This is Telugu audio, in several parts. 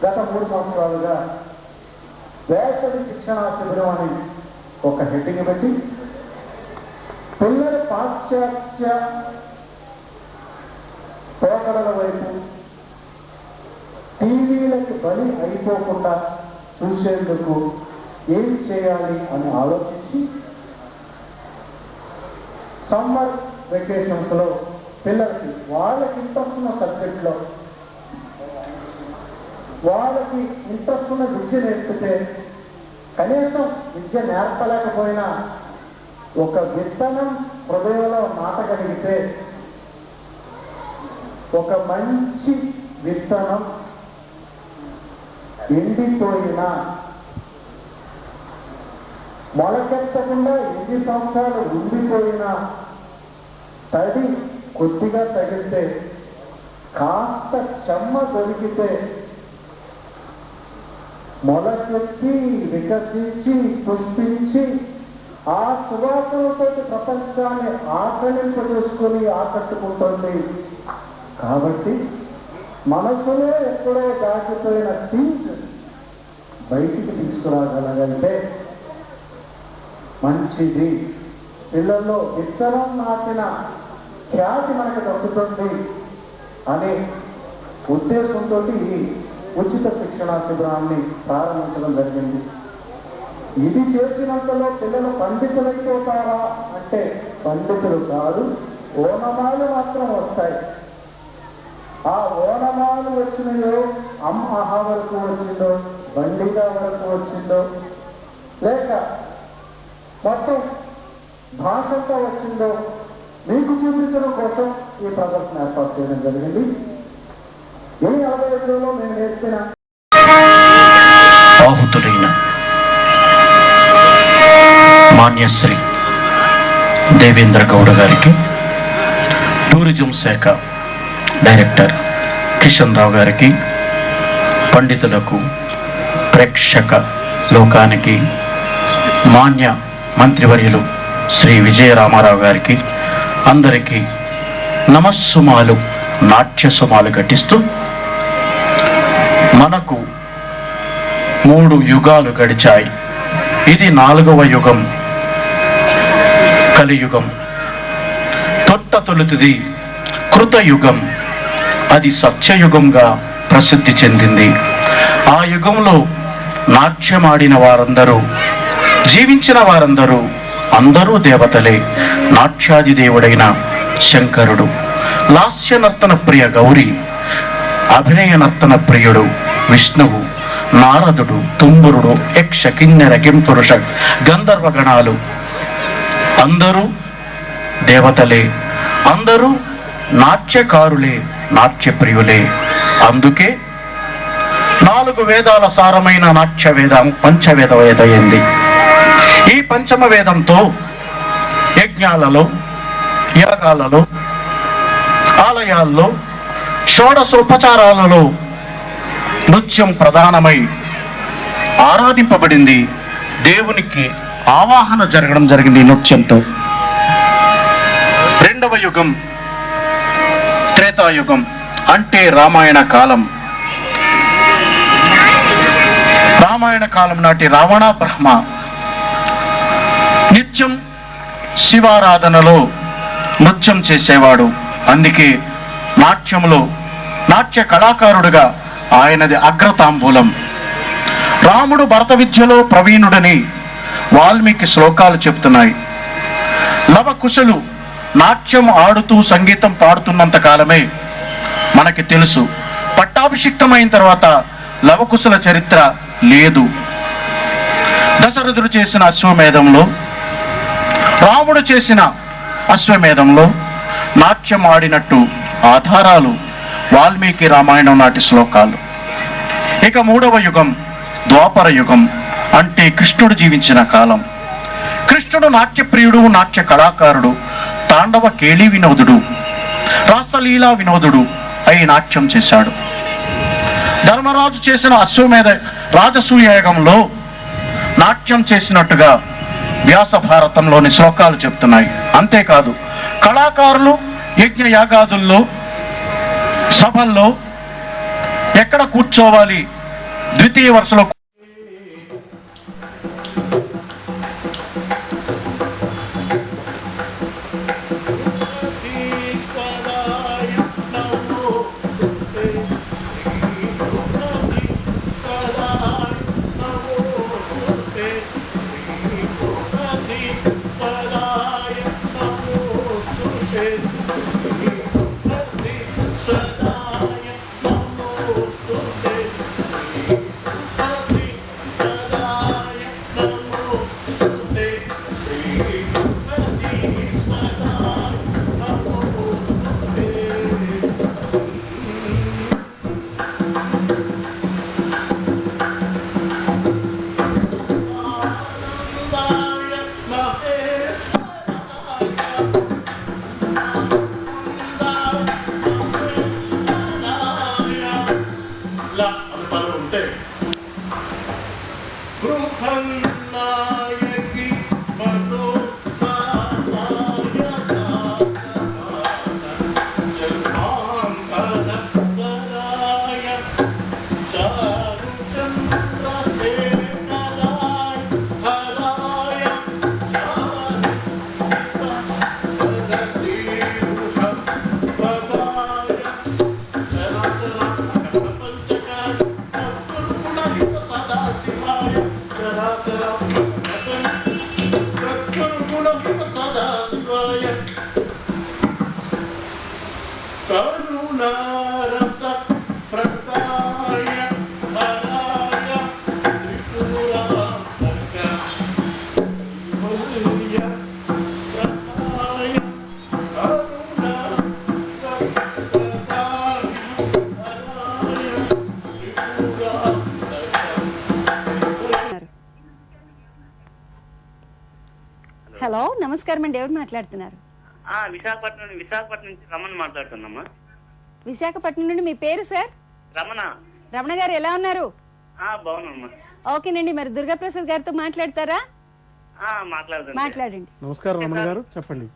గత 3 సంవత్సరాలుగా వేసవి శిక్షణా శిబిరం అని ఒక హెడ్డింగ్ పెట్టి పిల్లలు పాశ్చాత్య పోకడల వైపు టీవీలకు బలి అయిపోకుండా చూసేందుకు ఏం చేయాలి అని ఆలోచించి సమ్మర్ వెకేషన్స్లో పిల్లలకి వాళ్ళకి ఇంట్రెస్ట్ ఉన్న సబ్జెక్ట్లో వాళ్ళకి ఇంట్రెస్ట్ ఉన్న విద్య నేర్పితే కనీసం విద్య నేర్పలేకపోయినా ఒక విత్తనం హృదయంలో నాటగలిగితే ఒక మంచి విత్తనం ఎండిపోయిన మొలకెత్తకుండా 8 సంవత్సరాలు ఉండిపోయిన తడి కొద్దిగా తగిలితే కాస్త చెమ్మ దొరికితే మొలకెత్తి వికసించి పుష్పించి ఆ సువాసనతో ప్రపంచాన్ని ఆకలింపజేసుకొని ఆకట్టుకుంటుంది. కాబట్టి మనసులో ఎక్కడో దాచిపోయిన థింగ్స్ బయటికి తీసుకురాగలగంటే మంచిది. పిల్లల్లో విత్తనం నాటిన ఖ్యాతి మనకు దక్కుతుంది అనే ఉద్దేశంతో ఈ ఉచిత శిక్షణా శిబిరాన్ని ప్రారంభించడం జరిగింది. ఇది చేసినంతలో పిల్లలు పండితులైపోతారా అంటే పండితులు కాదు, ఓనమాలు మాత్రం వస్తాయి. ఆ ఓనమాలు వచ్చినాయో అమ్మాహా వరకు వచ్చిందో, బండిగా వరకు వచ్చిందో, లేక మొత్తం భాషంగా వచ్చిందో మీకు చూపించడం కోసం ఈ ప్రదర్శన ఏర్పాటు చేయడం జరిగింది. ఈ 45లో మేము నేర్పిన ఆహుతులైన మాన్యశ్రీ దేవేంద్ర గౌడ గారికి, టూరిజం శాఖ డైరెక్టర్ కిషన్ రావు గారికి, పండితులకు, ప్రేక్షక లోకానికి, మాన్య మంత్రివర్యులు శ్రీ విజయరామారావు గారికి అందరికీ నమస్సుమాలు, నాట్యసుమాలు ఘటిస్తూ మనకు 3 యుగాలు గడిచాయి. ఇది 4వ యుగం, కలియుగం. తొలుతిది కృతయుగం, అది సత్యయుగంగా ప్రసిద్ధి చెందింది. ఆ యుగంలో నాట్యమాడిన వారందరూ, జీవించిన వారందరూ అందరూ దేవతలే. నాట్యాది దేవుడైన శంకరుడు, లాస్య నర్తన ప్రియ గౌరి, అభినయ నర్తన ప్రియుడు విష్ణువు, నారదుడు, తుంబురుడు, యక్ష కిన్నెర కింపురుష గంధర్వగణాలు అందరూ దేవతలే, అందరూ నాట్యకారులే, నాట్యప్రియులే. అందుకే 4 వేదాల సారమైన నాట్య వేదం పంచవేద వేదమైంది. ఈ పంచమ వేదంతో యజ్ఞాలలో, యాగాలలో, ఆలయాల్లో, షోడశోపచారాలలో నృత్యం ప్రధానమై ఆరాధింపబడింది. దేవునికి ఆవాహన జరగడం జరిగింది నృత్యంతో. 2వ యుగం త్రేతాయుగం, అంటే రామాయణ కాలం. రామాయణ కాలం నాటి రావణ బ్రహ్మ నిత్యం శివారాధనలో నృత్యం చేసేవాడు. అందుకే నాట్యంలో నాట్య కళాకారుడుగా ఆయనది అగ్రతాంబూలం. రాముడు భరత విద్యలో ప్రవీణుడని వాల్మీకి శ్లోకాలు చెప్తున్నాయి. లవకుశులు నాట్యం ఆడుతూ సంగీతం పాడుతున్నంత కాలమే మనకి తెలుసు. పట్టాభిషిక్తమైన తర్వాత లవకుశుల చరిత్ర లేదు. దశరథుడు చేసిన అశ్వమేధంలో, రాముడు చేసిన అశ్వమేధంలో నాట్యం ఆడినట్టు ఆధారాలు వాల్మీకి రామాయణం నాటి శ్లోకాలు. ఇక 3వ యుగం ద్వాపర యుగం, అంటే కృష్ణుడు జీవించిన కాలం. కృష్ణుడు నాట్యప్రియుడు, నాట్య కళాకారుడు, తాండవ కేళీ వినోదుడు, రాసలీలా వినోదుడు అయి నాట్యం చేశాడు. ధర్మరాజు చేసిన అశ్వమేధ రాజసూయాగంలో నాట్యం చేసినట్టుగా వ్యాస భారతంలోని శ్లోకాలు చెప్తున్నాయి. అంతేకాదు కళాకారులు యజ్ఞ యాగాదుల్లో, సభల్లో ఎక్కడ కూర్చోవాలి, ద్వితీయ వరుసలో హలో, నమస్కారం అండి. ఎవరు మాట్లాడుతున్నారు? విశాఖపట్నం నుంచి రమణ మాట్లాడుతున్నామా. విశాఖపట్నం నుండి మీ పేరు సార్? రమణ గారు ఎలా ఉన్నారు? బాగున్నామ్మా. ఓకేనండి, మరి దుర్గాప్రసాద్ గారితో మాట్లాడతారా? మాట్లాడండి. నమస్కారం రమణ గారు, చెప్పండి.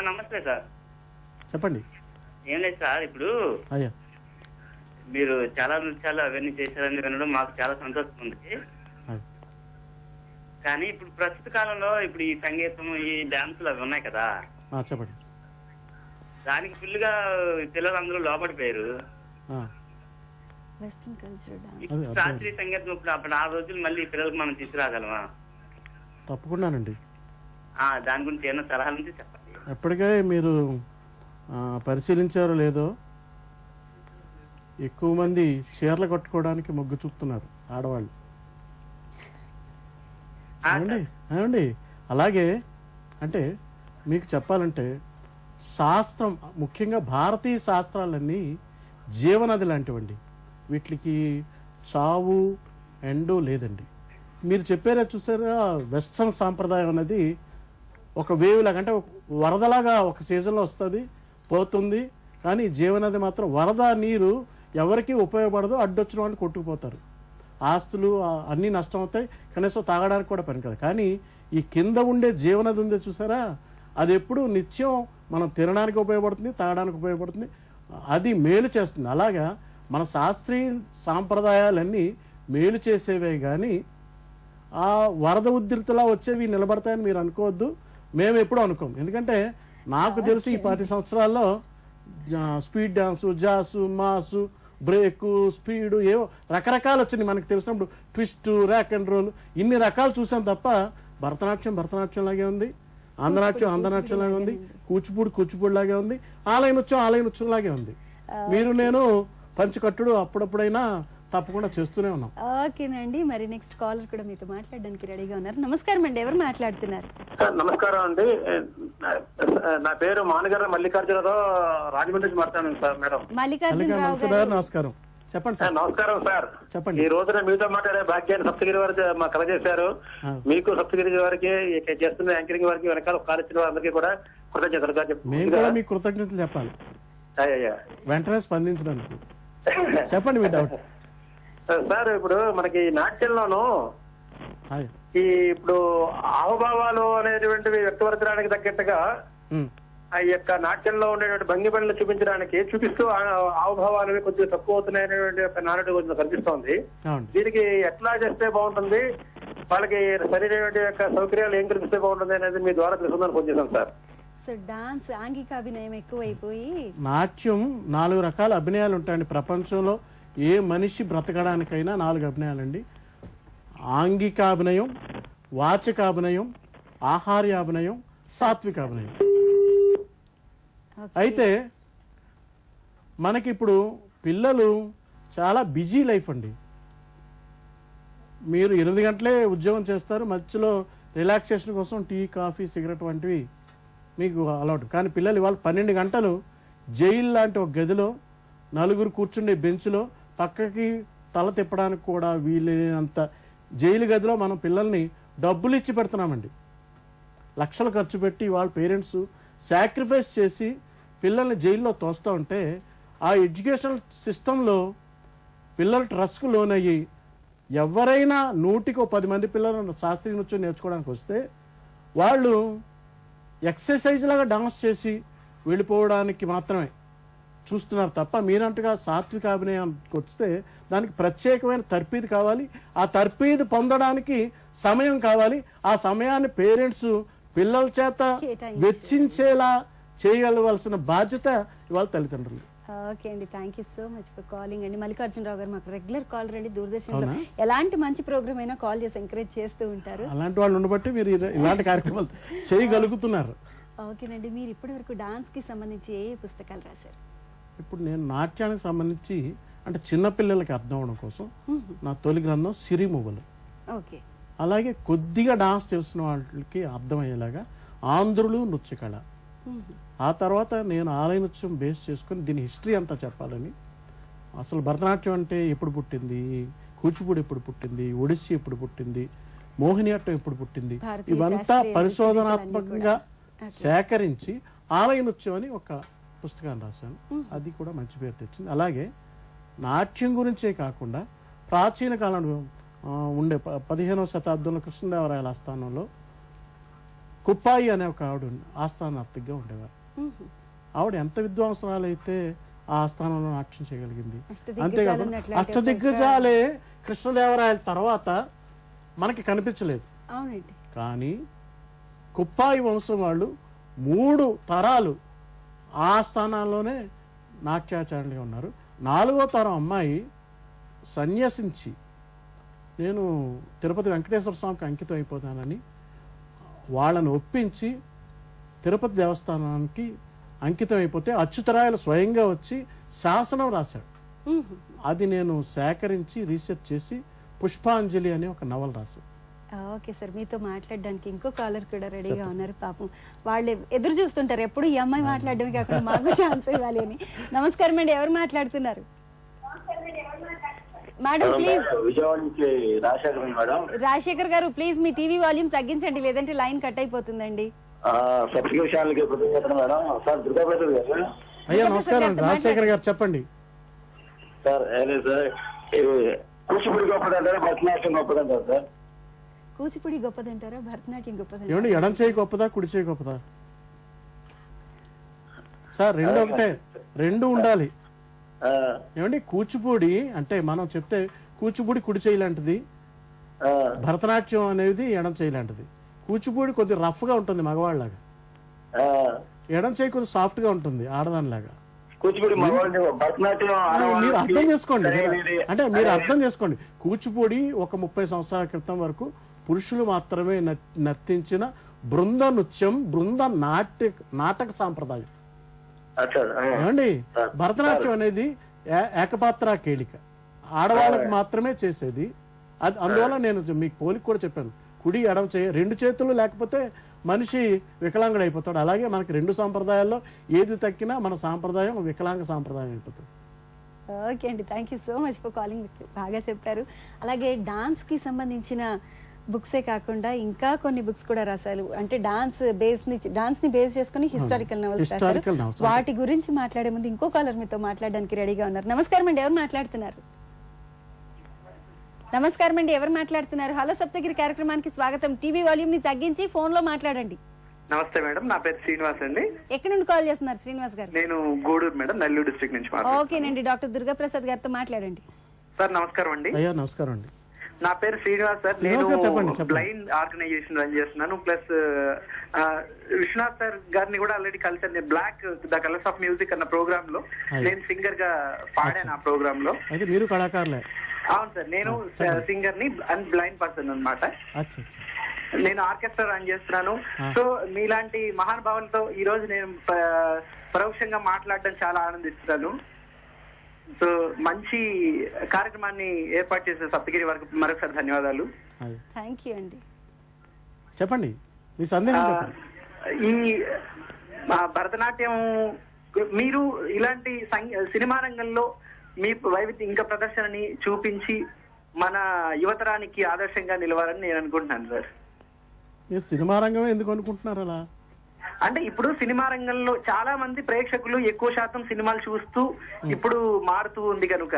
నమస్తే సార్, చెప్పండి. ఏం లేదు సార్, ఇప్పుడు అయ్యా మీరు చాలా నృత్యాలు అవన్నీ చేశారని వినడం మాకు చాలా సంతోషం ఉంది. కానీ ఇప్పుడు ప్రస్తుత కాలంలో ఇప్పుడు ఈ సంగీతం, ఈ డాన్సులు అవి ఉన్నాయి కదా, చెప్పండి. దానికి ఫుల్గా పిల్లలందరూ లోపడిపోయారు. శాస్త్రీయ సంగీతం ఇప్పుడు అప్పుడు ఆ రోజులు మళ్ళీ పిల్లలకు మనం తీసుకురాగలమా? తప్పకుండానండి. దాని గురించి ఏమైనా సలహాలు ఉంటే చెప్పండి. ఎప్పటికే మీరు పరిశీలించారో లేదో, ఎక్కువ మంది చీరలు కట్టుకోవడానికి మొగ్గు చూపుతున్నారు ఆడవాళ్ళు. ఏమండి అలాగే అంటే మీకు చెప్పాలంటే శాస్త్రం, ముఖ్యంగా భారతీయ శాస్త్రాలన్నీ జీవనది లాంటివండి. వీటికి చావు ఎండు లేదండి. మీరు చెప్పారా చూసారా, వెస్టర్న్ సాంప్రదాయం అనేది ఒక వేవ్ లాగా, అంటే వరదలాగా ఒక సీజన్లో వస్తుంది పోతుంది. కానీ జీవనది మాత్రం వరద నీరు ఎవరికి ఉపయోగపడదు, అడ్డొచ్చిన వాళ్ళు కొట్టుకుపోతారు, ఆస్తులు అన్నీ నష్టం అవుతాయి, కనీసం తాగడానికి కూడా పనికిరాదు. కానీ ఈ కింద ఉండే జీవనది ఉందే చూసారా, అది ఎప్పుడు నిత్యం మనం తినడానికి ఉపయోగపడుతుంది, తాగడానికి ఉపయోగపడుతుంది, అది మేలు చేస్తుంది. అలాగా మన శాస్త్రీయ సాంప్రదాయాలన్నీ మేలు చేసేవే కానీ ఆ వరద ఉధృతిలా వచ్చేవి నిలబడతాయని మీరు అనుకోవద్దు. మేము ఎప్పుడూ అనుకోము. ఎందుకంటే నాకు తెలిసి ఈ 10 సంవత్సరాల్లో speed dance, jazz, mass, break, speed, ఏవో రకరకాలు వచ్చినాయి. మనకు తెలిసినప్పుడు ట్విస్ట్, ర్యాక్ అండ్ రోల్, ఇన్ని రకాలు చూసాం తప్ప భరతనాట్యం లాగే ఉంది, ఆంధ్రనాట్యం లాగే ఉంది, కూచిపూడి లాగే ఉంది, ఆలయ లాగే ఉంది. మీరు నేను పంచకట్టుడు అప్పుడప్పుడైనా తప్పకుండా చేస్తూనే ఉన్నాం. ఓకేనండి, మరి నెక్స్ట్ కాలర్ కూడా మీతో మాట్లాడడానికి రెడీగా ఉన్నారు. నమస్కారం అండి, ఎవరు మాట్లాడుతున్నారు? నమస్కారం అండి, నా పేరు మానగర్ర మల్లికార్జునరావు, రాజమండ్రి నుంచి మాట్లాడాను సార్. మేడం మల్లికార్జునరావు, నమస్కారం. చెప్పండి సార్. నమస్కారం సార్, చెప్పండి. ఈ రోజున మీతో మాట్లాడే భాగ్యాన్ని సప్తగిరి వారికి మా కల చేశారు. మీకు సప్తగిరి వారికి చేస్తున్న యాంకరింగ్ వారికి వెనకాల కాల్ ఇచ్చిన వారందరికీ కూడా కృతజ్ఞతలు. మీకు కృతజ్ఞతలు చెప్పాలి వెంటనే స్పందించడానికి. చెప్పండి మీ డౌట్ సార్. ఇప్పుడు మనకి నాట్యంలోను ఈ ఇప్పుడు హావభావాలు అనేటువంటివి వ్యక్తపరచడానికి తగ్గట్టుగా ఆ యొక్క నాట్యంలో ఉండేటువంటి భంగి పనులు చూపిస్తూ హావభావాలు కొద్దిగా తక్కువ అవుతున్నాయనేటువంటి ఒక నానుడి కొంచెం కనిపిస్తోంది. దీనికి ఎట్లా చేస్తే బాగుంటుంది, వాళ్ళకి సరైనటువంటి యొక్క సౌకర్యాలు ఏం కల్పిస్తే బాగుంటుంది అనేది మీ ద్వారా తెలుసుకుందని ఫోన్ చేశాను సార్. సో డాన్స్ ఆంగిక అభినయం ఎక్కువైపోయి నాట్యం 4 రకాల అభినయాలు ఉంటాయండి ప్రపంచంలో. ఏ మనిషి బ్రతకడానికైనా 4 అభినయాలండి. ఆంగికాభినయం, వాచకాభినయం, ఆహార్యాభినయం, సాత్వికాభినయం. అయితే మనకిప్పుడు పిల్లలు చాలా బిజీ లైఫ్ అండి. మీరు 8 గంటలే ఉద్యోగం చేస్తారు, మధ్యలో రిలాక్సేషన్ కోసం టీ, కాఫీ, సిగరెట్ వంటివి మీకు అలవాటు. కానీ పిల్లలు ఇవాళ 12 గంటలు జైలు లాంటి ఒక గదిలో 4 కూర్చుండే బెంచ్లో పక్కకి తల తిప్పడానికి కూడా వీలైనంత జైలు గదిలో మనం పిల్లల్ని డబ్బులు ఇచ్చి పెడుతున్నామండి. లక్షలు ఖర్చు పెట్టి వాళ్ళ పేరెంట్స్ సాక్రిఫైస్ చేసి పిల్లల్ని జైల్లో తోస్తూ ఉంటే ఆ ఎడ్యుకేషన్ సిస్టంలో పిల్లలు ట్రస్ట్కు లోనయ్యి ఎవరైనా 100కి 10 మంది పిల్లలు శాస్త్రీయ నృత్యం నేర్చుకోవడానికి వస్తే వాళ్ళు ఎక్సర్సైజ్ లాగా డాన్స్ చేసి వెళ్ళిపోవడానికి మాత్రమే చూస్తున్నారు తప్ప మీరంటగా సాత్విక అభినయానికి వస్తే దానికి ప్రత్యేకమైన తర్ఫీదు కావాలి. ఆ తర్ఫీదు పొందడానికి సమయం కావాలి. ఆ సమయాన్ని పేరెంట్స్ పిల్లల చేత వెచ్చించేలా చేయవలసిన బాధ్యత ఇవాళ తల్లిదండ్రులు. ఓకే అండి, thank you so much for calling అండి. మల్లికార్జునరావు గారు మాకు రెగ్యులర్ కాల్ రండి. దూరదర్శన్ లో ఎలాంటి మంచి ప్రోగ్రామ్ అయినా కాల్ చేసి ఎంకరేజ్ చేస్తూ ఉంటారు. అలాంటి వాళ్ళు ఉండబట్టి మీరు ఇలాంటి కార్యక్రమాలు చేయగలుగుతున్నారు. ఓకేనండి, మీరు ఇప్పటి వరకు డాన్స్ కి సంబంధించి ఏ పుస్తకాలు రాశారు? ఇప్పుడు నేను నాట్యానికి సంబంధించి అంటే చిన్నపిల్లలకి అర్థం అవడం కోసం నా తొలి గ్రంథం సిరిమువ్వలు. ఓకే. అలాగే కొద్దిగా డాన్స్ తెలిసిన వాళ్ళకి అర్థమయ్యేలాగా ఆంధ్రులు నృత్యకళ. ఆ తర్వాత నేను ఆలయ నృత్యం బేస్ చేసుకుని దీని హిస్టరీ అంతా చెప్పాలని, అసలు భరతనాట్యం అంటే ఎప్పుడు పుట్టింది, కూచిపూడి ఎప్పుడు పుట్టింది, ఒడిస్సీ ఎప్పుడు పుట్టింది, మోహినియాట్టం ఎప్పుడు పుట్టింది, ఇవంతా పరిశోధనాత్మకంగా సేకరించి ఆలయ నృత్యం అని ఒక పుస్తకాన్ని రాశాను. అది కూడా మంచి పేరు తెచ్చింది. అలాగే నాట్యం గురించే కాకుండా ప్రాచీన కాలంలో ఉండే 15వ శతాబ్దంలో కృష్ణదేవరాయల ఆస్థానంలో కుప్పాయి అనే ఒక ఆవిడ ఆస్థానార్థిగా ఉండేవారు. ఆవిడ ఎంత విద్వాంసరాలైతే ఆ ఆస్థానంలో నాట్యం చేయగలిగింది. అంతేకాకుండా అష్టదిగ్గజాలే కృష్ణదేవరాయల తర్వాత మనకి కనిపించలేదు. కానీ కుప్పాయి వంశం వాళ్ళు 3 తరాలు ఆ స్థానాల్లోనే నాట్యాచార్యులుగా ఉన్నారు. 4వ తరం అమ్మాయి సన్యసించి నేను తిరుపతి వెంకటేశ్వర స్వామికి అంకితం అయిపోతానని వాళ్ళని ఒప్పించి తిరుపతి దేవస్థానానికి అంకితం అయిపోతే అచ్యుతరాయలు స్వయంగా వచ్చి శాసనం రాశాడు. అది నేను సేకరించి రీసెర్చ్ చేసి పుష్పాంజలి అనే ఒక నవల రాశాను. ఓకే సార్, మీతో మాట్లాడడానికి ఇంకో కాలర్ కూడా రెడీగా ఉన్నారు. పాపం వాళ్ళు ఎదురు చూస్తుంటారు ఎప్పుడు ఈ అమ్మాయి మాట్లాడడమే కాకుండా మాకు ఛాన్స్ ఇవ్వాలి అని. నమస్కారం అండి, ఎవరు మాట్లాడుతున్నారు? Madam please. విజయవాడ నుంచి రాజశేఖర్ మేడం. రాజశేఖర్ గారు ప్లీజ్ మీ టీవీ వాల్యూమ్ తగ్గించండి, లేదంటే లైన్ కట్ అయిపోతుందండి. అయ్యా నమస్కారం, రాజశేఖర్ గారు చెప్పండి. సార్ కూచిపూడి గొప్పదంటారా, భరతనాట్యం గొప్పదంటారా సార్? కూచిపూడి గొప్పదంటారా, భరతనాట్యం గొప్పదంటారా? ఏమండి ఎడం చేయి గొప్పదా, కుడి చేయి గొప్పదా? సార్ రెండు ఒకటే, రెండు ఉండాలి. ఏమండి కూచిపూడి అంటే మనం చెప్తే కూచిపూడి కుడి చేయి లాంటిది, భరతనాట్యం అనేది ఎడం చేయి లాంటిది. కూచిపూడి కొద్ది రఫ్ గా ఉంటుంది మగవాళ్ళలాగా, ఎడం చేయి కొద్ది సాఫ్ట్ గా ఉంటుంది ఆడదానిలాగా. మీరు అర్థం చేసుకోండి, అంటే మీరు అర్థం చేసుకోండి. కూచిపూడి ఒక 30 సంవత్సరాల క్రితం వరకు పురుషులు మాత్రమే నర్తించిన బృంద నృత్యం, బృంద నాటక సాంప్రదాయం. ఏమండి భరతనాట్యం అనేది ఏకపాత్ర కేళిక, ఆడవాళ్ళకి మాత్రమే చేసేది. అది అందువల్ల నేను మీకు పోలిక కూడా చెప్పాను, కుడి ఎడమ చేయి, 2 చేతులు లేకపోతే మనిషి వికలాంగుడు అయిపోతాడు. అలాగే మనకి 2 సాంప్రదాయాల్లో ఏది తక్కినా మన సాంప్రదాయం వికలాంగ సాంప్రదాయం అయిపోతుంది. ఓకే అండి, thank you so much for calling. బాగా చెప్పారు. అలాగే డాన్స్ కి సంబంధించిన బుక్సే కాకుండా ఇంకా కొన్ని బుక్స్ కూడా రాశారు. అంటే డాన్స్ ని బేస్ చేసుకుని హిస్టారికల్ నవల్స్ రాశారు. వాటి గురించి మాట్లాడే ముందు ఇంకో కాలర్ మీతో మాట్లాడడానికి రెడీగా ఉన్నారు. నమస్కారం అండి, ఎవరు మాట్లాడుతున్నారు? నమస్కారం అండి, ఎవరు మాట్లాడుతున్నారు? హలో సప్తగిరి కార్యక్రమానికి స్వాగతం. టీవీ వాల్యూమ్ ని తగ్గించి ఫోన్ లో మాట్లాడండి. నమస్తే మేడం, నా పేరు శ్రీనివాస్ అండి. ఎక్కడి నుండి కాల్ చేస్తున్నారు శ్రీనివాస్ గారు? నేను గూడూరు మేడం, నెల్లూరు డిస్ట్రిక్ట్ నుంచి ఓకేనండి, డాక్టర్ దుర్గాప్రసాద్ గారితో మాట్లాడండి. సార్ నమస్కారం అండి. అయ్యా నమస్కారం అండి. నా పేరు శ్రీనివాస్ సార్. శ్రీనివాస్ గారు చెప్పండి, నేను చెప్పండి. బ్లైండ్ ఆర్గనైజేషన్ రన్ చేస్తున్నాను. ప్లస్ విశ్వనాథ్ సార్ గారిని కూడా ఆల్రెడీ కలిసాను. నేను black the colours of music అన్న ప్రోగ్రామ్ లో నేను సింగర్ గా పాడాను. ఆ ప్రోగ్రామ్ లో అయితే మీరు కళాకారులే? అవును సార్, నేను సింగర్ ని అండ్ బ్లైండ్ పర్సన్ అన్నమాట. నేను ఆర్కెస్ట్రా రన్ చేస్తున్నాను. సో మీలాంటి మహానుభావులతో ఈ రోజు నేను పరోక్షంగా మాట్లాడడం చాలా ఆనందిస్తున్నాను. సో మంచి కార్యక్రమాన్ని ఏర్పాటు చేసిన సప్తగిరి వారికి మరొకసారి ధన్యవాదాలు. థ్యాంక్ యూ అండి. చెప్పండి మీ సందేహం. ఈ భరతనాట్యం మీరు ఇలాంటి సినిమా రంగంలో మీ వైవిధ్య ఇంకా ప్రదర్శనని చూపించి మన యువతరానికి ఆదర్శంగా నిలవాలని నేను అనుకుంటున్నాను సార్. మీరు సినిమా రంగమే ఎందుకు అనుకుంటున్నారు అలా? అంటే ఇప్పుడు సినిమా రంగంలో చాలా మంది ప్రేక్షకులు ఎక్కువ శాతం సినిమాలు చూస్తూ ఇప్పుడు మారుతూ ఉంది కనుక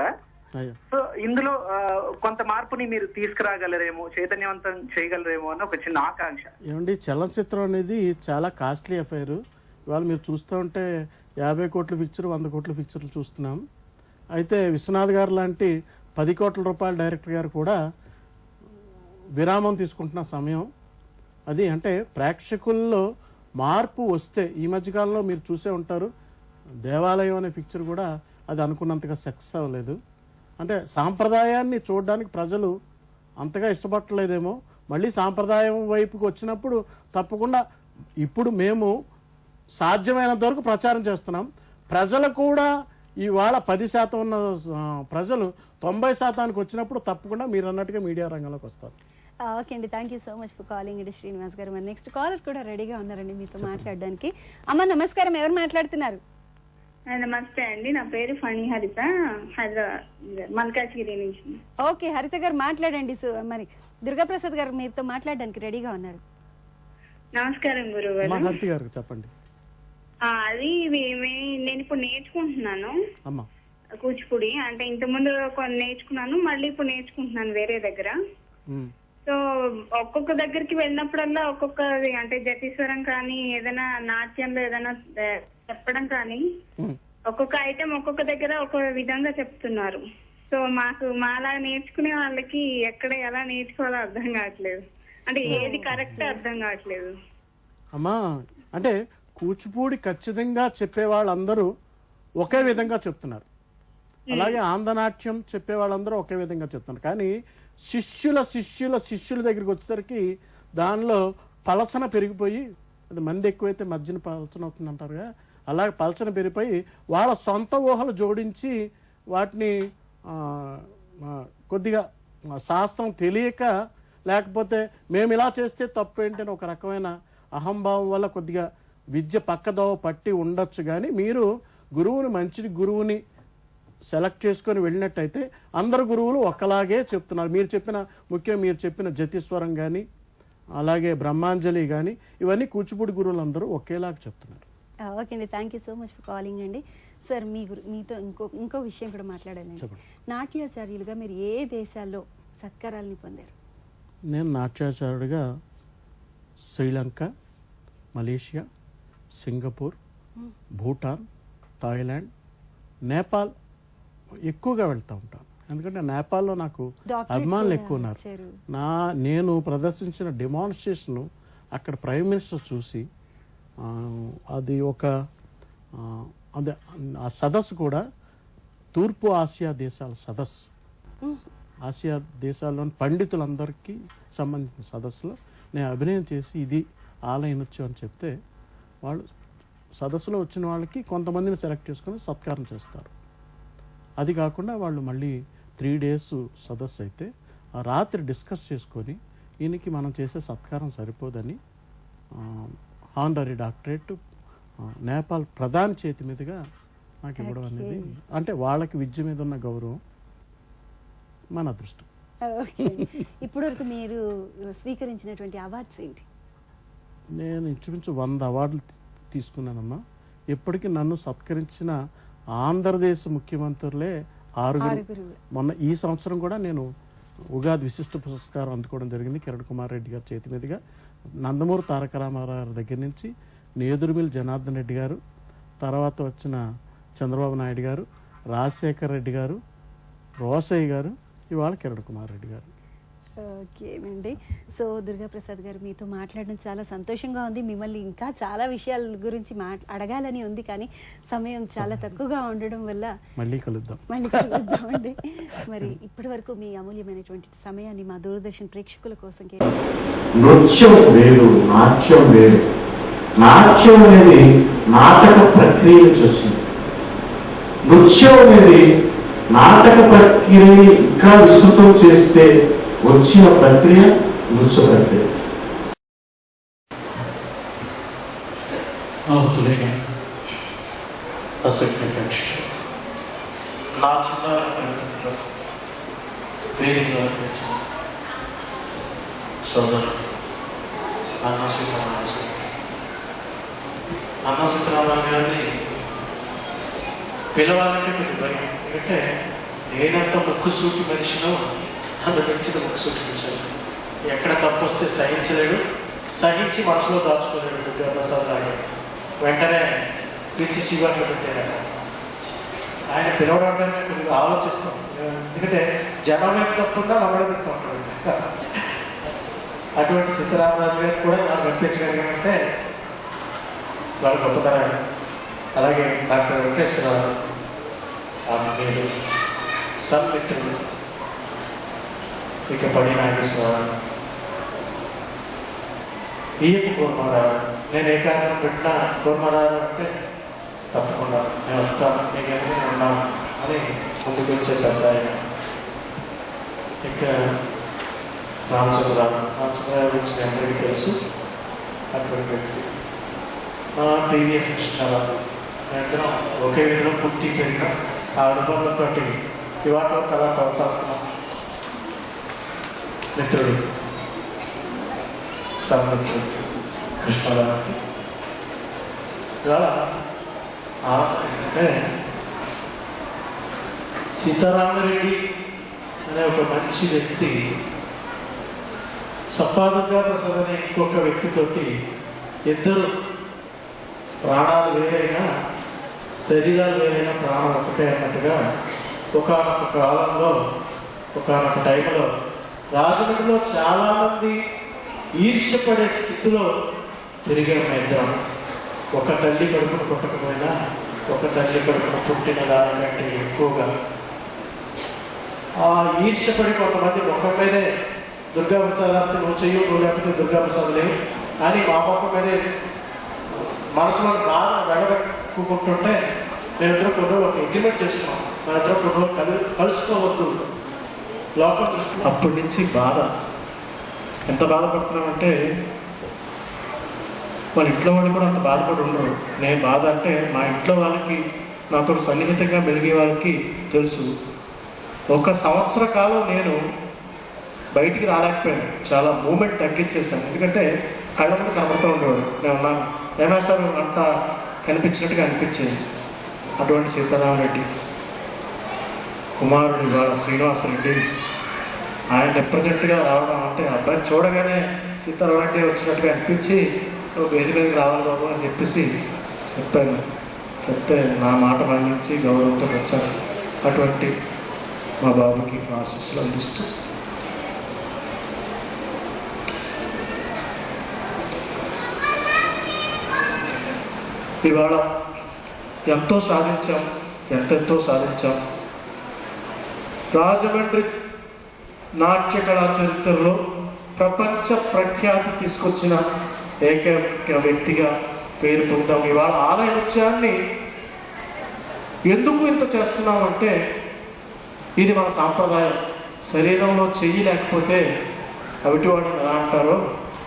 సో ఇందులో కొంత మార్పుని మీరు తీసుకురాగలరేమో, చైతన్యవంతం చేయగలరేమో అన్న ఒక చిన్న ఆకాంక్ష. ఏమండి, చలనచిత్రం అనేది చాలా కాస్ట్లీ అఫైర్. ఇవాళ మీరు చూస్తూ ఉంటే 50 కోట్ల పిక్చర్, 100 కోట్ల పిక్చర్లు చూస్తున్నాం. అయితే విశ్వనాథ్ గారు లాంటి 10 కోట్ల రూపాయల డైరెక్టర్ గారు కూడా విరామం తీసుకుంటున్న సమయం అది. అంటే ప్రేక్షకుల్లో మార్పు వస్తే, ఈ మధ్యకాలంలో మీరు చూసే ఉంటారు దేవాలయం అనే పిక్చర్ కూడా అది అనుకున్నంతగా సక్సెస్ అవ్వలేదు. అంటే సాంప్రదాయాన్ని చూడడానికి ప్రజలు అంతగా ఇష్టపడలేదేమో. మళ్ళీ సాంప్రదాయం వైపుకి వచ్చినప్పుడు తప్పకుండా ఇప్పుడు మేము సాధ్యమైనంత వరకు ప్రచారం చేస్తున్నాం. ప్రజలు కూడా ఇవాళ 10% ఉన్న ప్రజలు 90% వచ్చినప్పుడు తప్పకుండా మీరు అన్నట్టుగా మీడియా రంగంలోకి వస్తారు. ఓకే అండి, thank you so much for calling అండి శ్రీనివాస్ గారు. మరి నెక్స్ట్ కాలర్ కూడా రెడీగా ఉన్నారండి మీతో మాట్లాడడానికి. అమ్మ నమస్కారం, ఎవరు మాట్లాడుతున్నారు? నమస్తే అండి, నా పేరు ఫణి హరిత, హైదరాబాద్ మల్కాజ్గిరి నుంచి. ఓకే హరిత గారు మాట్లాడండి. మరి దుర్గాప్రసాద్ గారు మీతో మాట్లాడడానికి రెడీగా ఉన్నారు. నమస్కారం గురువు గారు. హరిత గారు చెప్పండి. అది నేను ఇప్పుడు నేర్చుకుంటున్నాను కూచిపూడి. అంటే ఇంతకుముందు కొన్ని నేర్చుకున్నాను, మళ్ళీ ఇప్పుడు నేర్చుకుంటున్నాను వేరే దగ్గర. సో ఒక్కొక్క దగ్గరికి వెళ్ళినప్పుడల్లా ఒక్కొక్కది అంటే జతీశ్వరం కానీ ఏదైనా నాట్యంలో ఏదైనా చెప్పడం కానీ ఒక్కొక్క ఐటెం ఒక్కొక్క దగ్గర ఒక్కొక్క విధంగా చెప్తున్నారు. సో మాలా నేర్చుకునే వాళ్ళకి ఎక్కడ ఎలా నేర్చుకోవాలో అర్థం కావట్లేదు. అంటే ఏది కరెక్ట్ అర్థం కావట్లేదు. అమ్మా, అంటే కూచిపూడి ఖచ్చితంగా చెప్పే వాళ్ళందరూ ఒకే విధంగా చెప్తున్నారు. అలాగే ఆంధ్రనాట్యం చెప్పే వాళ్ళందరూ ఒకే విధంగా చెప్తున్నారు. కానీ శిష్యుల దగ్గరికి వచ్చేసరికి దానిలో పలచన పెరిగిపోయి, అది మంది ఎక్కువైతే మధ్యన పలచన అవుతుంది అంటారుగా, అలాగే పలచన పెరిగిపోయి వాళ్ళ సొంత ఊహలు జోడించి వాటిని కొద్దిగా శాస్త్రం తెలియక, లేకపోతే మేము ఇలా చేస్తే తప్పు ఏంటని ఒక రకమైన అహంభావం వల్ల కొద్దిగా విద్య పక్కదోవ పట్టి ఉండొచ్చు. కానీ మీరు మంచి గురువుని సెలెక్ట్ చేసుకొని వెళ్ళినట్టయితే అందరు గురువులు ఒకలాగే చెప్తున్నారు. మీరు చెప్పిన జతీశ్వరం కానీ అలాగే బ్రహ్మాంజలి కానీ ఇవన్నీ కూచిపూడి గురువులు అందరూ ఒకేలాగా చెప్తున్నారు. ఓకే అండి, thank you so much for calling అండి. సార్ మీతో ఇంకో విషయం కూడా మాట్లాడాలండి. నాట్యాచార్యులుగా మీరు ఏ దేశాల్లో సత్కారాలని పొందారు? నేను నాట్యాచార్యుడిగా Sri Lanka, Malaysia, Singapore, Bhutan, Thailand, Nepal ఎక్కువగా వెళ్తూ ఉంటాను. ఎందుకంటే నేపాల్లో నాకు అభిమానులు ఎక్కువ ఉన్నారు. నేను ప్రదర్శించిన డెమాన్స్ట్రేషన్ అక్కడ ప్రైమ్ మినిస్టర్ చూసి అది ఆ సదస్సు కూడా తూర్పు ఆసియా దేశాల సదస్సు. ఆసియా దేశాల్లోని పండితులందరికీ సంబంధించిన సదస్సులో నేను అభినయం చేసి ఇది ఆలయ నృత్యం అని చెప్తే వాళ్ళు సదస్సులో వచ్చిన వాళ్ళకి కొంతమందిని సెలెక్ట్ చేసుకొని సత్కారం చేస్తారు. అది కాకుండా వాళ్ళు మళ్ళీ 3 days సదస్సు అయితే ఆ రాత్రి డిస్కస్ చేసుకొని ఈయనకి మనం చేసే సత్కారం సరిపోదని హానరీ డాక్టరేట్ నేపాల్ ప్రధాని చేతి మీదుగా నాకు ఇవ్వడం అనేది, అంటే వాళ్ళకి విద్య మీద ఉన్న గౌరవం మన అదృష్టం. ఇప్పటి వరకు మీరు స్వీకరించినటువంటి అవార్డ్స్ ఏంటి? నేను ఇంచుమించు 100 అవార్డులు తీసుకున్నానమ్మా. ఇప్పటికీ నన్ను సత్కరించిన ఆంధ్రదేశ్ ముఖ్యమంత్రులే 6. మొన్న ఈ సంవత్సరం కూడా నేను ఉగాది విశిష్ట పురస్కారం అందుకోవడం జరిగింది కిరణ్ కుమార్ రెడ్డి గారి చేతి మీదుగా. నందమూరి తారక రామారావు గారి దగ్గర నుంచి నేదురుమిల్లి జనార్దన్ రెడ్డి గారు, తర్వాత వచ్చిన చంద్రబాబు నాయుడు గారు, రాజశేఖర్ రెడ్డి గారు, రోసయ్య గారు, ఇవాళ కిరణ్ కుమార్ రెడ్డి గారు. ఓకేనండి. సో దుర్గాప్రసాద్ గారు, మీతో మాట్లాడడం చాలా సంతోషంగా ఉంది. మిమ్మల్ని ఇంకా చాలా విషయాల గురించి అడగాలని ఉంది, కానీ సమయం చాలా తక్కువగా ఉండడం వల్ల మళ్ళీ కలుద్దాం అండి. మరి ఇప్పటి వరకు మీ అమూల్యమైనటువంటి సమయాన్ని మా దూరదర్శన్ ప్రేక్షకుల కోసం. నృత్యం వేరు, నాట్యం వేరు. నాట్యం అనేది నాటక ప్రక్రియ నుంచి వచ్చింది. నృత్యం అనేది నాటక ప్రక్రియని ఇంకా విస్తృతం చేస్తే వచ్చిన ప్రక్రియ నృత్య ప్రక్రియ. నా చిన్న సోదరు అన్నా సీతారామరాజు గారిని పిలవాలంటే కొంచెం భయం. ఎందుకంటే నేనంత ముక్కు సూటి మనిషిలో అంత పెంచిన ముక్కు సూచించారు. ఎక్కడ తప్పు వస్తే సహించలేడు, సహించి మనసులో దాచుకోలేడు దుర్గాప్రసాద్ గారు. వెంటనే పిలిచి చీవాట్లు పెట్టారు. ఆయన పిలవడానికి కొద్దిగా ఆలోచిస్తాం, ఎందుకంటే జనం ఎంత తప్పున్నా మమ్మల్ని తిట్టుకుంటాడు. అటువంటి సీతారామరాజు గారు కూడా నాకు కనిపించగలిగామంటే వాళ్ళ గొప్పతనాన్ని. అలాగే డాక్టర్ వెంకటేశ్వరరావు మీరు సన్మిత్రులు, ఇక పడి నాగేశ్వరరావు, ఈయపు కూర్మారావు. నేను ఏ కార్యక్రమం పెట్టినా కూర్మారావు అంటే తప్పకుండా నేను వస్తాను, మీకు ఎందుకు ఉన్నాను అని ముందుకు వచ్చే పెద్ద ఆయన. ఇంకా రామచంద్రరావు గురించి మీ అందరికీ తెలుసు. అటువంటి వ్యక్తి టీవీఎస్ కృష్ణారావు. మేమిద్దరం ఒకే విధంగా పుట్టి పెరిగిన ఆ అనుభవంతో ఇవాళ కళా కొనసాగుతున్నాం. మిత్రుడు సన్మిత్రుడు కృష్ణారావుకి ఇవాళ అంటే సీతారామరెడ్డి అనే ఒక మంచి వ్యక్తి దుర్గాప్రసాద్ అనే ఇంకొక వ్యక్తితోటి ఇద్దరు ప్రాణాలు వేరైనా శరీరాలు వేరైనా ప్రాణం ఒకటే అన్నట్టుగా ఒకనొక కాలంలో ఒకనొక టైంలో రాజమండ్రిలో చాలామంది ఈర్ష్యపడే స్థితిలో తిరిగిన ఇద్దరం. ఒక తల్లి కడుపును పుట్టకపోయినా ఒక తల్లి కడుపును పుట్టిన దానికంటే ఎక్కువగా ఆ ఈర్ష్యపడి కొంతమంది మొక్క మీదే దుర్గాప్రసాద్ అంటే నువ్వు చెయ్యు, నువ్వు లేకపోతే దుర్గాప్రసాద్ లేవు అని మా మొక్క మీదే మనసులో బాగా వెళ్ళగట్టుకుంటుంటే మేమిద్దరం కొన్ని ఒక అగ్రిమెంట్ చేసుకున్నాం. మన ఇద్దరు కొన్ని కలుసుకోవద్దు లోకం దృష్టి. అప్పటి నుంచి బాధ ఎంత బాధపడుతున్నామంటే వాళ్ళ ఇంట్లో వాళ్ళు కూడా అంత బాధపడి ఉండరు. నేను బాధ అంటే మా ఇంట్లో వాళ్ళకి నాతో సన్నిహితంగా మెలిగే వాళ్ళకి తెలుసు. ఒక సంవత్సర కాలం నేను బయటికి రాలేకపోయాను, చాలా మూమెంట్ తగ్గించేశాను. ఎందుకంటే కళ్ళ ముందు కనబడుతూ ఉండేవాడు. నేను ఉన్నాను, ఏమేస్తారు అంత కనిపించినట్టుగా అనిపించేది. అటువంటి సీతారామరెడ్డి కుమారుడు ఇవాళ శ్రీనివాసరెడ్డి, ఆయన రిప్రజెంట్గా రావడం అంటే అబ్బాయిని చూడగానే సీతారామరెడ్డి వచ్చినట్టుగా అనిపించి వేది మీదకి రావాలి బాబు అని చెప్పేసి చెప్పాను. చెప్తే నా మాట మన్నించి గౌరవంతో వచ్చాను. అటువంటి మా బాబుకి ఆశీస్సులు అందిస్తూ ఇవాళ ఎంతో సాధించాం, ఎంతెంతో సాధించాం. రాజమండ్రి నాట్య కళా చరిత్రలో ప్రపంచ ప్రఖ్యాతి తీసుకొచ్చిన ఏకైక వ్యక్తిగా పేరు పొందాం. ఇవాళ ఆలయ నృత్యాన్ని ఎందుకు ఇంత చేస్తున్నామంటే ఇది మన సాంప్రదాయం. శరీరంలో చెయ్యి లేకపోతే అవిటివాడు ఎలా అంటారో,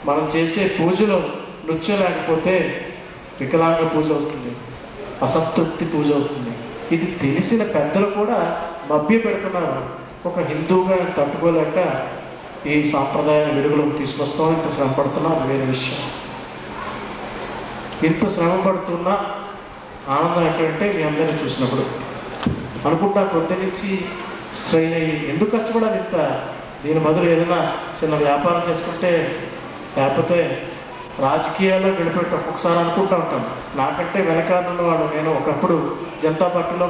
మనం చేసే పూజలో నృత్యం లేకపోతే వికలాంగ పూజ అవుతుంది, అసంతృప్తి పూజ అవుతుంది. ఇది తెలిసిన పెద్దలు కూడా మభ్య పెడుతున్నారు. ఒక హిందువుగా తట్టుకోలేక ఈ సాంప్రదాయ వెలుగులోకి తీసుకొస్తాం. ఇంత శ్రమ పడుతున్నా అది వేరే విషయం. ఇంత శ్రమ పడుతున్నా ఆనందం ఏంటంటే మీ అందరినీ చూసినప్పుడు అనుకుంటా కొద్ది నుంచి స్ట్రెయిన్ అయ్యి ఎందుకు కష్టపడాలి ఇంత, దీని బదులు ఏదైనా చిన్న వ్యాపారం చేసుకుంటే లేకపోతే రాజకీయాల్లో గడిపెట్టాం. ఒకసారి అనుకుంటూ ఉంటాం, నాకంటే వెనకాలన్న వాడు నేను ఒకప్పుడు జనతా పార్టీలో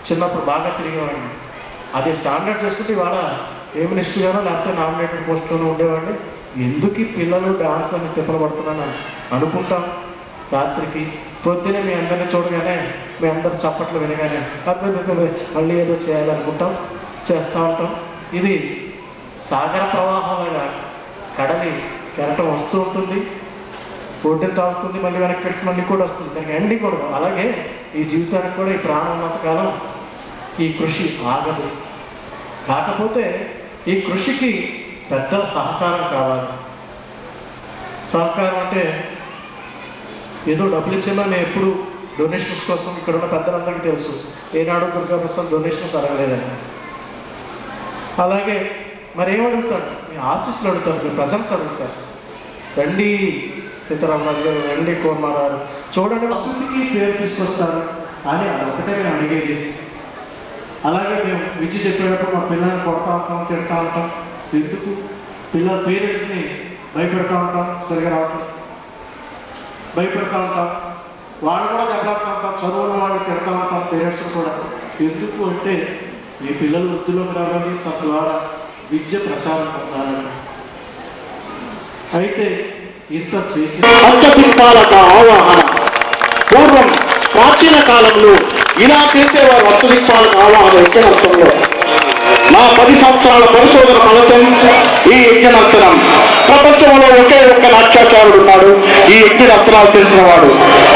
చిన్నప్పుడు బాగా తిరిగేవాడిని. అది స్టాండర్డ్ చేసుకుంటే ఇవాళ ఏ మినిస్టర్గానో లేకపోతే నామినేటెడ్ పోస్టులోనూ ఉండేవాడిని. ఎందుకు ఈ పిల్లలు డాన్స్ అని తిప్పలు పడుతున్నాను అనుకుంటాం. రాత్రికి పొద్దునే మీ అందరినీ చూడగానే మీ అందరు చప్పట్లు వినగానే మళ్ళీ ఏదో చేయాలనుకుంటాం, చేస్తూ ఉంటాం. ఇది సాగర ప్రవాహాలుగా కడలి కెరటం వస్తూ ఉంటుంది, ఒడ్డుని తాగుతుంది, మళ్ళీ వెనక్కి పెట్టి మళ్ళీ కూడా వస్తుంది. దానికి ఎండింగ్ కూడా. అలాగే ఈ జీవితానికి కూడా ఈ ప్రాణం ఉన్నంతకాలం ఈ కృషి ఆగదు. కాకపోతే ఈ కృషికి పెద్ద సహకారం కావాలి. సహకారం అంటే ఏదో డబ్బులు ఇచ్చేలా నేను ఎప్పుడు డొనేషన్స్ కోసం ఇక్కడ ఉన్న పెద్దలందరికీ తెలుసు, ఏనాడు దుర్గాప్రసాద్ డొనేషన్స్ అడగలేదని. అలాగే మరి ఏమడుగుతాడు, మీ ఆశీస్సులు అడుగుతారు, మీ ప్రజెన్స్ అడుగుతారు. రండి సీతారామరాజు గారు, రండి కోమారావు చూడండి, అభివృద్ధికి పేరు తీసుకొస్తారు అని అదొకటే మేము అడిగేది. అలాగే మేము విద్య చెప్పేటప్పుడు మా పిల్లల్ని కొడతా ఉంటాం, తిడతా ఉంటాం. ఎందుకు పిల్లల పేరెంట్స్ని భయపెడతా ఉంటాం, సరిగా రావటం భయపెడతా ఉంటాం. వాళ్ళు కూడా దెబ్బలాడుతూ ఉంటాం, చదువున్న వాళ్ళు తిడతా ఉంటాం పేరెంట్స్ కూడా. ఎందుకు అంటే ఈ పిల్లలు వృద్ధిలోకి రావాలి, తద్వారా విద్య ప్రచారం పొందాలని. అయితే ఇంత చేసి అత్యధికాలక ఆవాహన. పూర్వం ప్రాచీన కాలంలో ఇలా చేసేవారు. అత్యధికాలక ఆవాహన యజ్ఞనర్తనంలో నా 10 సంవత్సరాల పరిశోధన ఫలితం ఈ యజ్ఞనర్తనం. ప్రపంచంలో ఒకే ఒక్క నాట్యాచారుడు ఉన్నాడు ఈ యజ్ఞనర్తనాలు తెలిసినవాడు,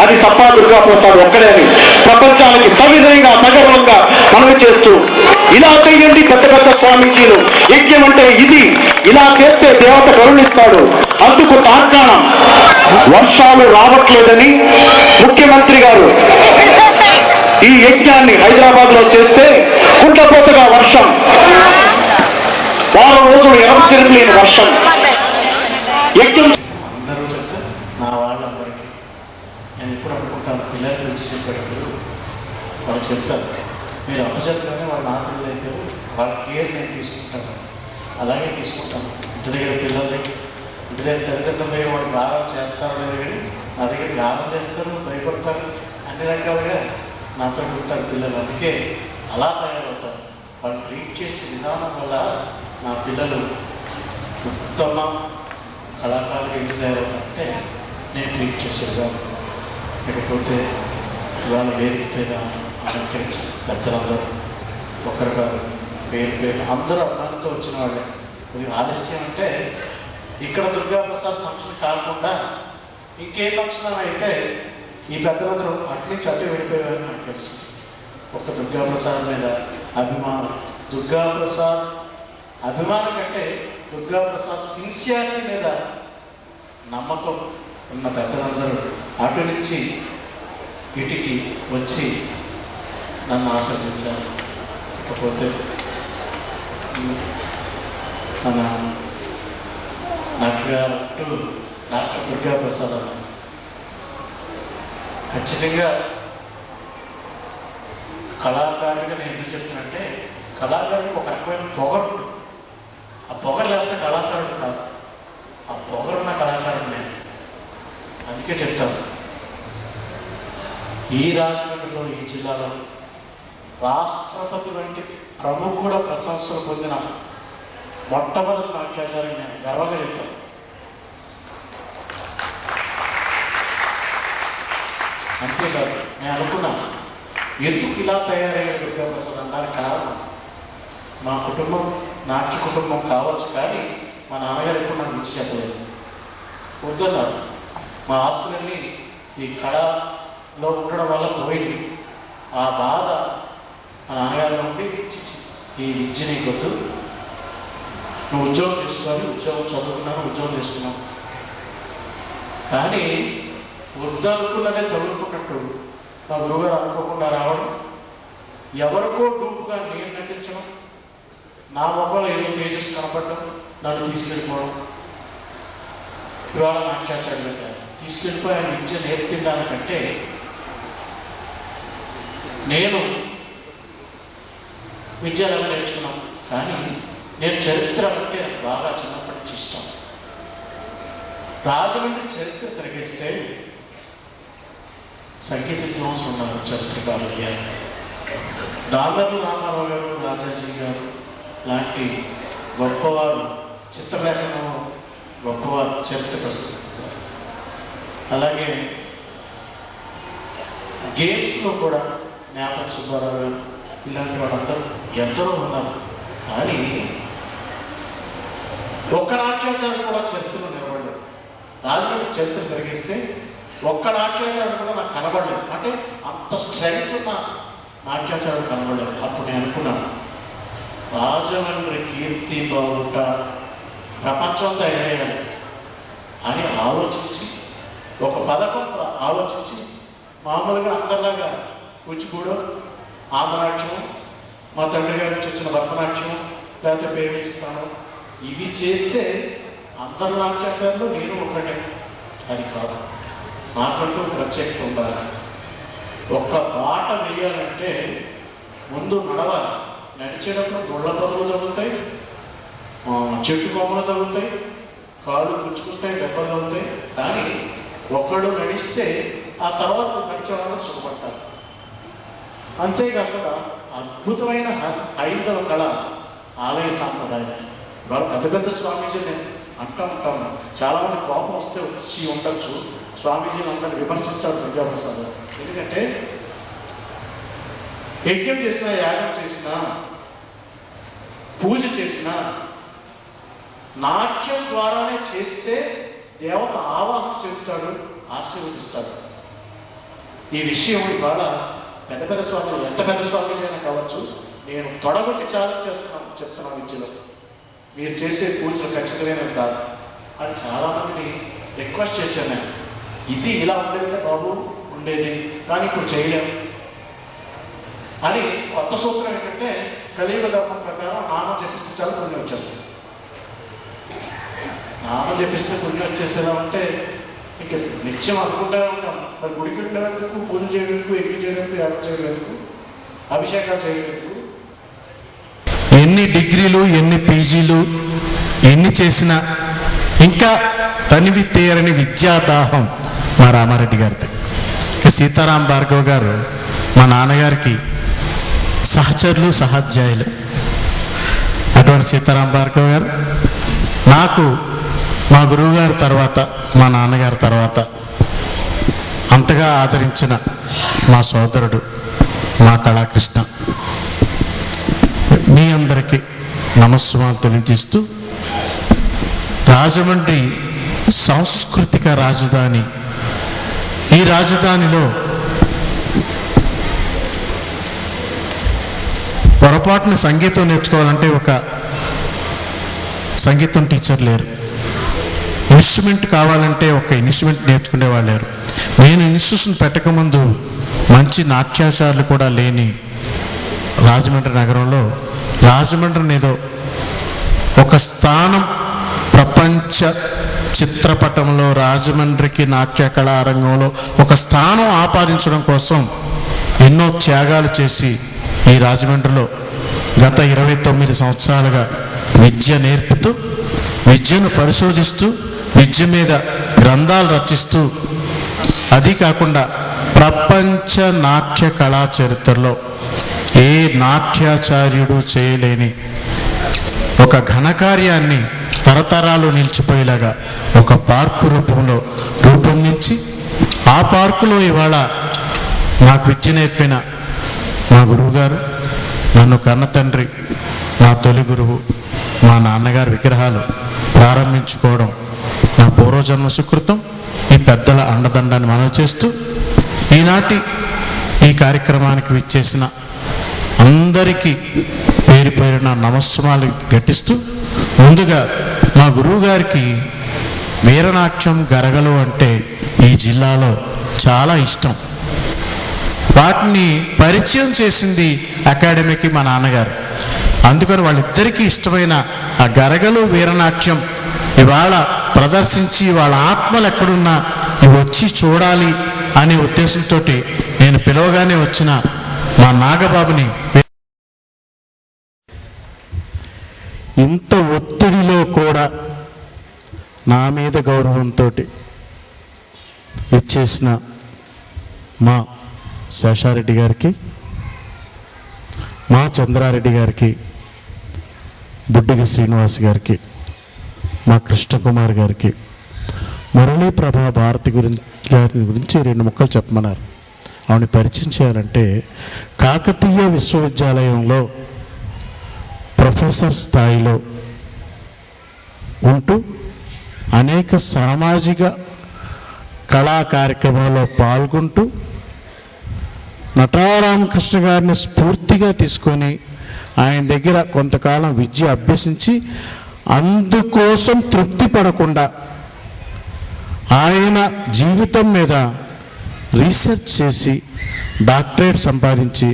అది సప్పా దుర్గాప్రసాద్ ఒక్కడే అని ప్రపంచానికి సవినయంగా సగర్వంగా మనవి చేస్తూ, ఇలా చెయ్యండి పెద్ద పెద్ద స్వామీజీలు, యజ్ఞం అంటే ఇది, ఇలా చేస్తే దేవత కరుణిస్తాడు. అందుకు తార్కాణం వర్షాలు రావట్లేదని ముఖ్యమంత్రి గారు ఈ యజ్ఞాన్ని హైదరాబాద్ లో చేస్తే కుండపోతగా వర్షం, వారం రోజులు ఎనభై లేని వర్షం. యజ్ఞం అందరూ చెప్తే నా వాళ్ళందరికీ నేను ఎప్పుడు అనుకుంటాను, పిల్లల గురించి చెప్పేటప్పుడు వాళ్ళు చెప్తారు, మీరు అప్పచెప్పగానే వాళ్ళు నా పిల్లలు అయితే వాళ్ళ కేర్ నేను తీసుకుంటాను. అలాగే తీసుకుంటాను. ఇంటి దగ్గర పిల్లల్ని ఇంటి దగ్గర తల్లిదండ్రులు పోయి వాళ్ళు గారం చేస్తారో లేదు, కానీ నా దగ్గర గారం చేస్తారు, భయపడతారు, అన్ని రకాలుగా నాతో ఉంటారు పిల్లలు. అందుకే అలా తయారవుతారు. వాళ్ళు ట్రీట్ చేసే విధానం వల్ల నా పిల్లలు ఉత్తమ కళాకారులు ఎందుకు తయారవుతారంటే నేను ట్రీట్ చేసే విధానం. లేకపోతే ఇవాళ వేదిక అలంకరించి పెద్దలందరూ ఒకరు కాదు, పేరు అందరూ అభిమానంతో వచ్చిన వాళ్ళే. ఇది ఆలస్యం అంటే ఇక్కడ దుర్గాప్రసాద్ ఫంక్షన్ కాకుండా ఇంకే ఫంక్షన్ అయితే ఈ పెద్దలందరూ అటు నుంచి అటు వెళ్ళిపోయేవారు నాకు తెలుసు. ఒక దుర్గాప్రసాద్ మీద అభిమానం, దుర్గాప్రసాద్ అభిమానం కంటే దుర్గాప్రసాద్ సిన్సియారిటీ మీద నమ్మకం ఉన్న పెద్దలందరూ అటు నుంచి ఇటుకి వచ్చి నన్ను ఆశీర్వదించారు. కాకపోతే మన డాక్టర్ దుర్గాప్రసాద్ అన్న ఖచ్చితంగా కళాకారుడిగా నేను ఎందుకు చెప్తున్నంటే, కళాకారుడికి ఒక రకమైన పొగరు, ఆ పొగరు లేకపోతే కళాకారుడు కాదు. ఆ పొగరున్న కళాకారుడు నేను. అందుకే చెప్తాను, ఈ రాజమండ్రిలో ఈ జిల్లాలో రాష్ట్రపతి వంటి ప్రముఖుడ ప్రశంసలు పొందిన మొట్టమొదటి నాట్యాచార్య నేను గర్వంగా చెప్తాను. అంతేకాదు, నేను అనుకున్నాను ఎందుకు ఇలా తయారయ్యే దుర్గాప్రసాద్ అనడానికి కారణం మా కుటుంబం నాట్య కుటుంబం కావచ్చు, కానీ మా నాన్నగారు ఎప్పుడు నాకు ఇచ్చి చెప్పలేదు. వద్దన్నారు. మా ఆస్తులన్నీ ఈ కళలో ఉండడం వల్ల పోయింది. ఆ బాధ మా నాన్నగారు ఉండి ఈ విద్య నీకు వద్దు, నువ్వు ఉద్యోగం తీసుకోవాలి, ఉద్యోగం చదువుకున్నాను, ఉద్యోగం తీసుకున్నాను. కానీ వద్దనుకున్నదే చదువుకున్నట్టు మా గురువుగారు అనుకోకుండా రావడం, ఎవరికో డూపుగా నేను నటించడం, నా మొక్కలు ఏదో పేజెస్ కనపడడం, నన్ను తీసుకెళ్ళిపోవడం. ఇవాళ నాట్యాచార్యులు తీసుకెళ్ళిపోయి ఆయన విద్య నేర్పిన దానికంటే నేను విద్యను నేర్చుకున్నాను. కానీ నేను చరిత్ర అంటే బాగా చిన్నప్పటి నుంచి ఇష్టం. రాజమండ్రి చరిత్ర తిరిగిస్తే సంగీత విద్వాంసులు ఉన్నారు, చరిత్రకారులు అయ్యారు. దాదర్లు రామారావు గారు, రాజాజీ గారు లాంటి గొప్పవారు చిత్రలేఖనం గొప్పవారు చరిత్ర ప్రస్తుతం. అలాగే గేమ్స్లో కూడా జ్ఞాపక సుబ్బారావు గారు ఇలాంటి వాళ్ళందరూ ఎందరో ఉన్నారు. కానీ ఒక్క నాట్యాచారం కూడా చరిత్రలో నిలబడలేదు. రాజమండ్రి చరిత్ర తిరిగిస్తే ఒక్క నాట్యాచారం కూడా నాకు కనబడలేదు. అంటే అంత స్ట్రెంగ్త్ ఉన్న నాట్యాచారం కనబడలేదు. అప్పుడు నేను అనుకున్నాను, రాజమండ్రి కీర్తి బాగుంట ప్రపంచంతో ఎగరేయాలి అని ఆలోచించి ఒక పథకం ఆలోచించి మామూలుగా అందరిలాగా కూచిపూడు, ఆంధ్రనాట్యం, మా తండ్రి గారి నుంచి వచ్చిన భరతనాట్యం, లేకపోతే పేరు ఇవి చేస్తే అందరు నాట్యాచారులు నేను ఒకటే. అది కాదు, నాకంటూ ప్రత్యేకత ఉండాలి. ఒక్క బాట వేయాలంటే ముందు నడవాలి. నడిచేటప్పుడు ముళ్ళ పొదలు తగులుతాయి, చెట్టు కొమ్మలు తగులుతాయి, కాళ్ళు గుచ్చుకుంటాయి, దెబ్బలు తగులుతాయి. కానీ ఒక్కడు నడిస్తే ఆ తర్వాత నడిచే వాళ్ళు సుఖపడతారు. అంతేకాకుండా అద్భుతమైన హైందవ కళ ఆలయ సాంప్రదాయం. ఇవాళ పెద్ద పెద్ద స్వామీజీని అంటూ ఉంటాము. చాలామంది కోపం వస్తే వచ్చి ఉండొచ్చు, స్వామీజీని అందరినీ విమర్శిస్తాడు విద్యాప్రసాద్. ఎందుకంటే యజ్ఞం చేసినా, యాగం చేసినా, పూజ చేసినా నాట్యం ద్వారానే చేస్తే దేవత ఆవాహన చెందుతాడు, ఆశీర్వదిస్తాడు. ఈ విషయం ఇవాళ పెద్ద పెద్ద స్వామి, ఎంత పెద్ద స్వామీజీ అయినా కావచ్చు, నేను తొడగొట్టి ఛాలెంజ్ చెప్తున్నాను విద్యలో. మీరు చేసే పూజలు ఖచ్చితమైనవి కాదు అని చాలామందిని రిక్వెస్ట్ చేశాను నేను. ఇది ఇలా ఉండేది బాబు, ఉండేది కానీ ఇప్పుడు చేయలేము అని కొత్త సూత్రం ఏంటంటే, కలియుగ ధర్మం ప్రకారం నామం జపిస్తే చాలా పుణ్యం వచ్చేస్తుంది. నామం జపిస్తే పుణ్యం వచ్చేసేలా ఉంటే ఇక నిత్యం అనుకుంటూనే ఉంటాం. మరి గుడికి వెళ్ళేందుకు, పూజ చేయడానికి, యజ్ఞం చేయడానికి, యాగం చేయడానికి, అభిషేకాలు చేయడానికి ఎన్ని డిగ్రీలు, ఎన్ని పీజీలు, ఎన్ని చేసినా ఇంకా తనివి తీరని విద్యాదాహం మా రామారెడ్డి గారిది. ఇక సీతారాం భార్గవ్ గారు మా నాన్నగారికి సహచరులు, సహాధ్యాయులు. అటువంటి సీతారాం భార్గవ్ గారు నాకు మా గురువుగారి తర్వాత, మా నాన్నగారి తర్వాత అంతగా ఆదరించిన మా సోదరుడు మా కళాకృష్ణ. మీ అందరికీ నమస్సుమాలు తెలియజేస్తూ, రాజమండ్రి సాంస్కృతిక రాజధాని. ఈ రాజధానిలో పొరపాటున సంగీతం నేర్చుకోవాలంటే ఒక సంగీతం టీచర్ లేరు, ఇన్స్ట్రుమెంట్ కావాలంటే ఒక ఇన్స్ట్రుమెంట్ నేర్చుకునేవాళ్ళు లేరు. నేను ఇన్స్టిట్యూషన్ పెట్టకముందు మంచి నాట్యాచారులు కూడా లేని రాజమండ్రి నగరంలో రాజమండ్రిని ఏదో ఒక స్థానం ప్రపంచ చిత్రపటంలో, రాజమండ్రికి నాట్య కళారంగంలో ఒక స్థానం ఆపాదించడం కోసం ఎన్నో త్యాగాలు చేసి ఈ రాజమండ్రిలో గత 29 సంవత్సరాలుగా విద్య నేర్పుతూ, విద్యను పరిశోధిస్తూ, విద్య మీద గ్రంథాలు రచిస్తూ, అది కాకుండా ప్రపంచ నాట్య కళా చరిత్రలో ఏ నాట్యాచార్యుడు చేయలేని ఒక ఘనకార్యాన్ని తరతరాలు నిలిచిపోయేలాగా ఒక పార్కు రూపంలో రూపొందించి, ఆ పార్కులో ఇవాళ నాకు విద్య నేర్పిన మా గురువుగారు, నన్ను కన్న తండ్రి, నా తొలి గురువు, మా నాన్నగారి విగ్రహాలు ప్రారంభించుకోవడం నా పూర్వజన్మ సుకృతం. ఈ పెద్దల అండదండాన్ని మనవి చేస్తూ, ఈనాటి ఈ కార్యక్రమానికి విచ్చేసిన అందరికీ పేరు పేరున నమస్సుమాలు ఘటిస్తూ, ముందుగా మా గురువు గారికి వీరనాట్యం, గరగలు అంటే ఈ జిల్లాలో చాలా ఇష్టం. వాటిని పరిచయం చేసింది అకాడమీకి మా నాన్నగారు. అందుకని వాళ్ళిద్దరికీ ఇష్టమైన ఆ గరగలు, వీరనాట్యం ఇవాళ ప్రదర్శించి వాళ్ళ ఆత్మలు ఎక్కడున్నా ఇవి వచ్చి చూడాలి అనే ఉద్దేశంతో నేను పిలవగానే వచ్చిన మా నాగబాబుని, ఇంత ఒత్తిడిలో కూడా నా మీద గౌరవంతో ఇచ్చేసిన మా శేషారెడ్డి గారికి, మా చంద్రారెడ్డి గారికి, బుడ్డిగి శ్రీనివాస్ గారికి, మా కృష్ణకుమార్ గారికి, మురళీ ప్రభా భారతి గారి గురించి 2 ముక్కలు చెప్పమన్నారు. ఆవిడని పరిచయం చేయాలంటే కాకతీయ విశ్వవిద్యాలయంలో ప్రొఫెసర్ స్థాయిలో ఉంటూ అనేక సామాజిక కళా కార్యక్రమాల్లో పాల్గొంటూ నటరామకృష్ణ గారిని స్ఫూర్తిగా తీసుకొని ఆయన దగ్గర కొంతకాలం విద్య అభ్యసించి అందుకోసం తృప్తి పడకుండా ఆయన జీవితం మీద రీసెర్చ్ చేసి డాక్టరేట్ సంపాదించి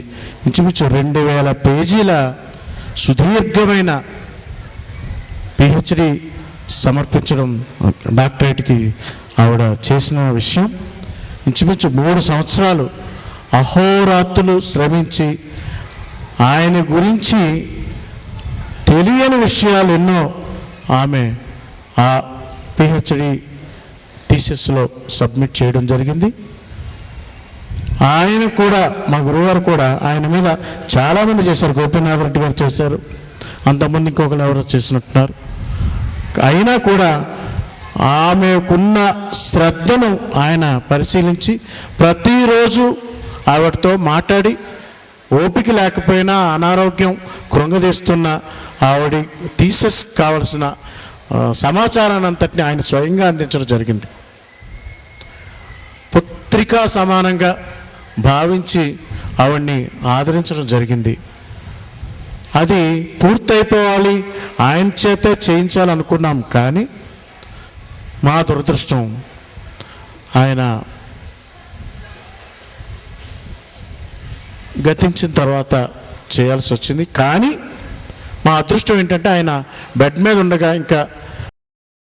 ఇంచుమించు 2000 పేజీల సుదీర్ఘమైన పిహెచ్డి సమర్పించడం, డాక్టరేట్కి ఆవిడ చేసిన విషయం. ఇంచుమించు 3 సంవత్సరాలు అహోరాత్రులు శ్రమించి ఆయన గురించి తెలియని విషయాలు ఎన్నో ఆమె ఆ పిహెచ్డి థీసిస్లో సబ్మిట్ చేయడం జరిగింది. ఆయన కూడా, మా గురువుగారు కూడా ఆయన మీద చాలామంది చేశారు. గోపీనాథ్ రెడ్డి గారు చేశారు, అంతమంది ఇంకొకరు ఎవరో చేసినట్టున్నారు. అయినా కూడా ఆమెకున్న శ్రద్ధను ఆయన పరిశీలించి ప్రతిరోజు ఆవిడతో మాట్లాడి, ఓపిక లేకపోయినా అనారోగ్యం కృంగదీస్తున్న ఆవిడ థీసిస్ కావలసిన సమాచారాన్ని అంతటిని ఆయన స్వయంగా అందించడం జరిగింది. పుత్రికా సమానంగా భావించి ఆవిడ్ని ఆదరించడం జరిగింది. అది పూర్తయిపోవాలి, ఆయన చేతే చేయించాలనుకున్నాం. కానీ మా దురదృష్టం ఆయన గతించిన తర్వాత చేయాల్సి వచ్చింది. కానీ మా అదృష్టం ఏంటంటే ఆయన బెడ్ మీద ఉండగా ఇంకా